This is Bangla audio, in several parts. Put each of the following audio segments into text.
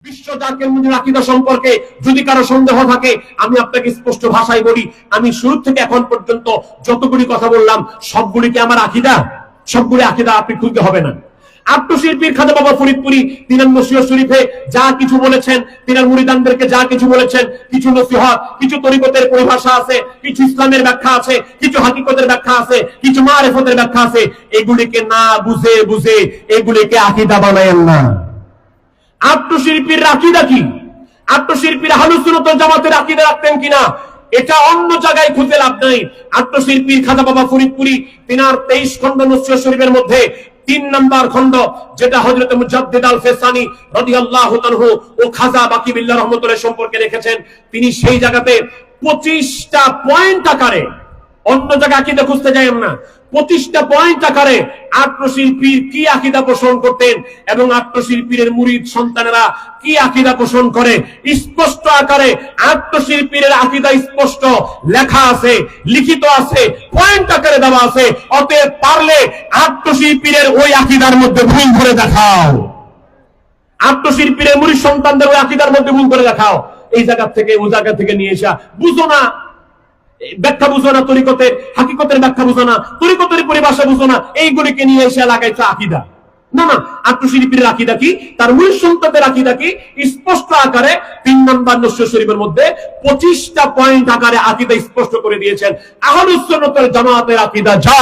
বিশ্ব জাকের মুজির আকীদা সম্পর্কে যদি কারো সন্দেহ থাকে, আমি আপনাকে স্পষ্ট ভাষায় বলি, আমি শুরু থেকে এখন পর্যন্ত যতগুলি কথা বললাম সবগুলি কি আমার আকীদা? সবগুলি আকীদা আপনি খুঁজতে হবে না। আত্মশিল্পীর খাজা বাবা ফরিদপুরি তিনার নসিহত শরীফে যা কিছু বলেছেন, তিনার মুরিদানদেরকে যা কিছু বলেছেন, কিছু নসিহত, কিছু তরিকতের পরিভাষা আছে, কিছু ইসলামের ব্যাখ্যা আছে, কিছু হাকিকতের ব্যাখ্যা আছে, কিছু মারিফতের ব্যাখ্যা আছে। এগুলিকে না বুঝে বুঝে এগুলিকে আকীদা বানায়েন না। আত্মশিল্পীর আকীদা কি? আত্মশিল্পীর আহলুস সুন্নাত ওয়াল জামাতের আকীদা রাখতেন কিনা এটা অন্য জায়গায় খুঁজে লাভ নাই। আত্মশিল্পীর খাজা বাবা ফরিদপুরি তিনার 23 খণ্ড নসিহত শরীফের মধ্যে 3 নম্বর খণ্ড, যেটা হযরত মুজাদ্দিদ আল ফেসানি রাদিয়াল্লাহু তাআলা ও খাজা বাকি বিল্লাহ রাহমাতুল্লাহ সম্পর্কে রেখেছেন, তিনি সেই জায়গাতে 25টা পয়েন্ট আকারে, অন্য জায়গায় আকীদা খুঁজতে যাবেন না, 25টা পয়েন্ট আকারে আত্মশিল্পীর কি আকীদা পোষণ করতেন এবং আত্মশিল্পীর মুরিদ সন্তানেরা কি আকীদা পোষণ করে স্পষ্ট আকারে আত্মশিল্পীর আকীদা স্পষ্ট লেখা আছে, লিখিত আছে, পয়েন্ট আকারে দেওয়া আছে। অতএব পারলে আত্মশিল্পীর ওই আকীদার মধ্যে ভুল করে দেখাও, আত্মশিল্পীর মুরিদ সন্তানদের ওই আকীদার মধ্যে ভুল করে দেখাও। এই জায়গা থেকে ওই জায়গা থেকে নিয়ে এসা বুঝো না, ব্যাখ্যা বুঝো না, তরিকতের হাকিকতের ব্যাখ্যা বুঝো না, তরিকতের পরিভাষা বুঝো না, এইগুলিকে নিয়ে এসে লাগাইছো আকীদা। না না, আত্মশিল্পীর আকীদা কি, তার মূল সন্তানদের আকীদা কি, স্পষ্ট আকারে 3 নম্বর নসিহত শরীফের মধ্যে 25টা পয়েন্ট আকারে আকীদা স্পষ্ট করে দিয়েছেন। আহলুস সুন্নাত ওয়াল জামাতের আকীদা যা,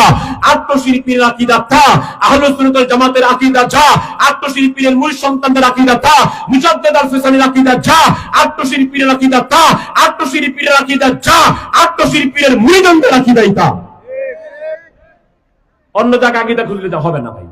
আত্মশিল্পীর আকীদা তা। আহলুস সুন্নাত ওয়াল জামাতের আকীদা যা, আত্মশিল্পীর মূল সন্তানদের আকীদা তা। মুজাদ্দিদ আল ফিসানির আকীদা যা, আত্মশিল্পীর আকীদা তা। আত্মশিল্পীর আকীদা যা, আত্মশিল্পীর মুরিদদের আকীদাই তা। অন্য জায়গায় আকীদা খুঁজলে হবে না ভাই।